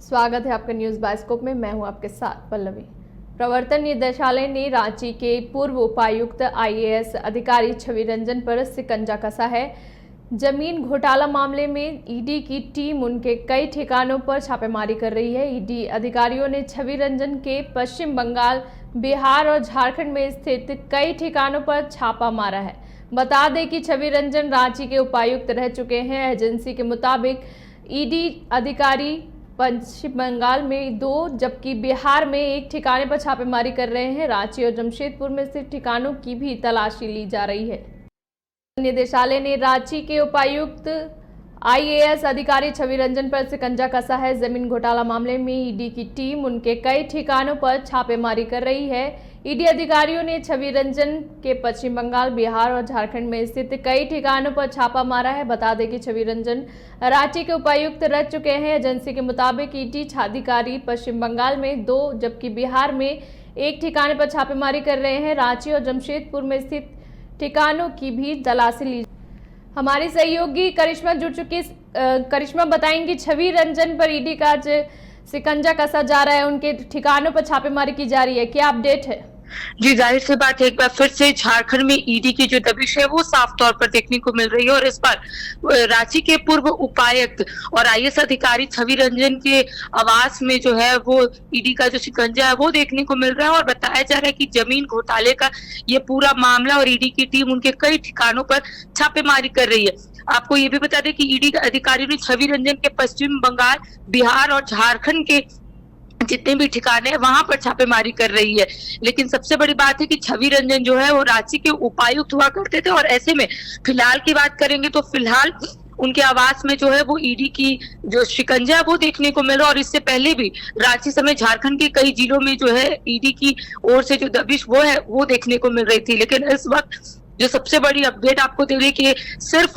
स्वागत है आपका न्यूज बाइस्कोप में। मैं हूं आपके साथ पल्लवी। प्रवर्तन निदेशालय ने रांची के पूर्व उपायुक्त आईएएस अधिकारी छवि रंजन पर शिकंजा कसा है। जमीन घोटाला मामले में ईडी की टीम उनके कई ठिकानों पर छापेमारी कर रही है। ईडी अधिकारियों ने छवि रंजन के पश्चिम बंगाल, बिहार और झारखंड में स्थित कई ठिकानों पर छापा मारा है। बता दें कि छवि रंजन रांची के उपायुक्त रह चुके हैं। एजेंसी के मुताबिक ईडी अधिकारी पश्चिम बंगाल में 2 जबकि बिहार में 1 ठिकाने पर छापेमारी कर रहे हैं। रांची और जमशेदपुर में स्थित ठिकानों की भी तलाशी ली जा रही है। निदेशालय ने रांची के उपायुक्त आईएएस अधिकारी छवि रंजन पर शिकंजा कसा है। जमीन घोटाला मामले में ईडी की टीम उनके कई ठिकानों पर छापेमारी कर रही है। ईडी अधिकारियों ने छवि रंजन के पश्चिम बंगाल, बिहार और झारखंड में स्थित कई ठिकानों पर छापा मारा है। बता दें कि छवि रंजन रांची के उपायुक्त रह चुके हैं। एजेंसी के मुताबिक ईडी अधिकारी पश्चिम बंगाल में 2 जबकि बिहार में 1 ठिकाने पर छापेमारी कर रहे हैं। रांची और जमशेदपुर में स्थित ठिकानों की भी तलाशी ली। हमारी सहयोगी करिश्मा जुड़ चुकी। करिश्मा, बताएंगी छवि रंजन पर ईडी का आज शिकंजा कसा जा रहा है, उनके ठिकानों पर छापेमारी की जा रही है, क्या अपडेट है? जी, जाहिर सी बात है, एक बार फिर से झारखंड में ईडी की जो दबिश है वो साफ तौर पर देखने को मिल रही है। और इस बार रांची के पूर्व उपायुक्त और आईएएस अधिकारी छवि रंजन के आवास में जो है वो ईडी का जो शिकंजा है वो देखने को मिल रहा है। और बताया जा रहा है कि जमीन घोटाले का ये पूरा मामला और ईडी की टीम उनके कई ठिकानों पर छापेमारी कर रही है। आपको ये भी बता दें कि ईडी अधिकारियों ने छवि रंजन के पश्चिम बंगाल, बिहार और झारखंड के जितने भी ठिकाने हैं वहां पर छापेमारी कर रही है। लेकिन सबसे बड़ी बात है कि छवि रंजन जो है वो रांची के उपायुक्त हुआ करते थे। और ऐसे में फिलहाल की बात करेंगे तो फिलहाल उनके आवास में जो है वो ईडी की जो शिकंजा है वो देखने को मिल रहा है। और इससे पहले भी रांची समेत झारखंड के कई जिलों में जो है ईडी की ओर से जो दबिश वो है वो देखने को मिल रही थी। लेकिन इस वक्त जो सबसे बड़ी अपडेट आपको दे रही कि सिर्फ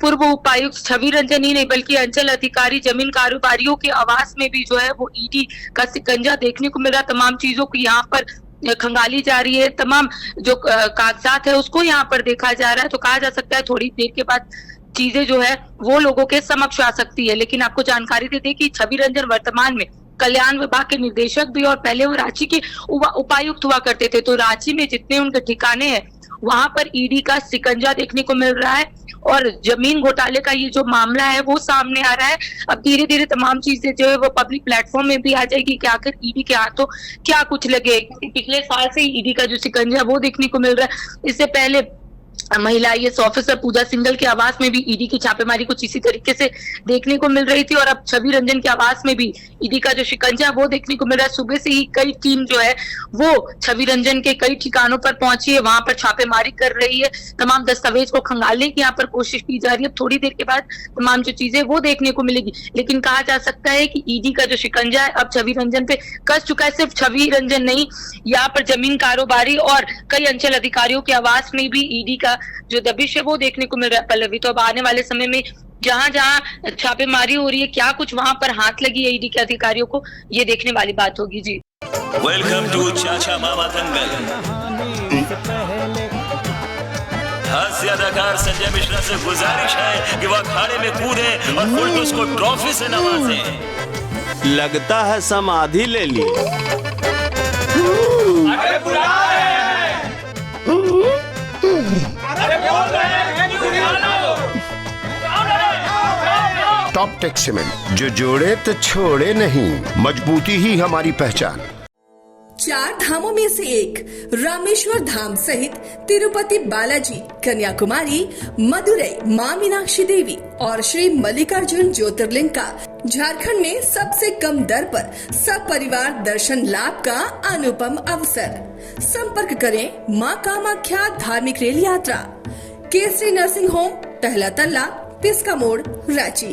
पूर्व उपायुक्त छवि रंजन ही नहीं बल्कि अंचल अधिकारी, जमीन कारोबारियों के आवास में भी जो है वो ईडी का शिकंजा देखने को मिल रहा। तमाम चीजों को यहाँ पर खंगाली जा रही है, तमाम जो कागजात है उसको यहाँ पर देखा जा रहा है। तो कहा जा सकता है थोड़ी देर के बाद चीजें जो है वो लोगों के समक्ष आ सकती है। लेकिन आपको जानकारी दे दें कि छवि रंजन वर्तमान में कल्याण विभाग के निदेशक भी और पहले वो रांची के उपायुक्त हुआ करते थे। तो रांची में जितने उनके ठिकाने हैं वहां पर ईडी का शिकंजा देखने को मिल रहा है। और जमीन घोटाले का ये जो मामला है वो सामने आ रहा है। अब धीरे धीरे तमाम चीजें जो है वो पब्लिक प्लेटफॉर्म में भी आ जाएगी कि आखिर ईडी के हाथों क्या कुछ लगे। पिछले साल से ईडी का जो शिकंजा वो देखने को मिल रहा है। इससे पहले महिला आईएएस ऑफिसर पूजा सिंघल के आवास में भी ईडी की छापेमारी कुछ इसी तरीके से देखने को मिल रही थी। और अब छवि रंजन के आवास में भी ईडी का जो शिकंजा वो देखने को मिल रहा है। सुबह से ही कई टीम जो है वो छवि रंजन के कई ठिकानों पर पहुंची है, वहां पर छापेमारी कर रही है। तमाम दस्तावेज को खंगालने की यहाँ पर कोशिश की जा रही है। थोड़ी देर के बाद तमाम जो चीजें वो देखने को मिलेगी। लेकिन कहा जा सकता है कि ईडी का जो शिकंजा है अब छवि रंजन पे कस चुका है। सिर्फ छवि रंजन नहीं, यहाँ पर जमीन कारोबारी और कई अंचल अधिकारियों के आवास में भी ईडी का जो दबिश है वो देखने को मिल रहा है। पल्लवी, तो अब आने वाले समय में जहां जहां छापेमारी हो रही है क्या कुछ वहां पर हाथ लगी है ईडी के अधिकारियों को, ये देखने वाली बात होगी। जी, वेलकम टू चाचा मामा दंगल। हास्य अदाकार संजय मिश्रा से गुजारिश है कि वह अखाड़े में कूदे और फुलटूस को ट्रॉफी से नवाजे। लगता है समाधि ले ली। अरे बुला रहे हैं। अरे बोल रहे हैं कि बुला लो। टॉप टेक सीमेंट, जो जोड़े तो छोड़े नहीं, मजबूती ही हमारी पहचान। 4 धामों में से एक रामेश्वर धाम सहित तिरुपति बालाजी, कन्याकुमारी, मदुरई, माँ मीनाक्षी देवी और श्री मल्लिकार्जुन ज्योतिर्लिंग का झारखंड में सबसे कम दर पर सब परिवार दर्शन लाभ का अनुपम अवसर। संपर्क करें माँ कामाख्या धार्मिक रेल यात्रा, केसरी नर्सिंग होम, टहला तल्ला, पिस्का मोड़, रांची।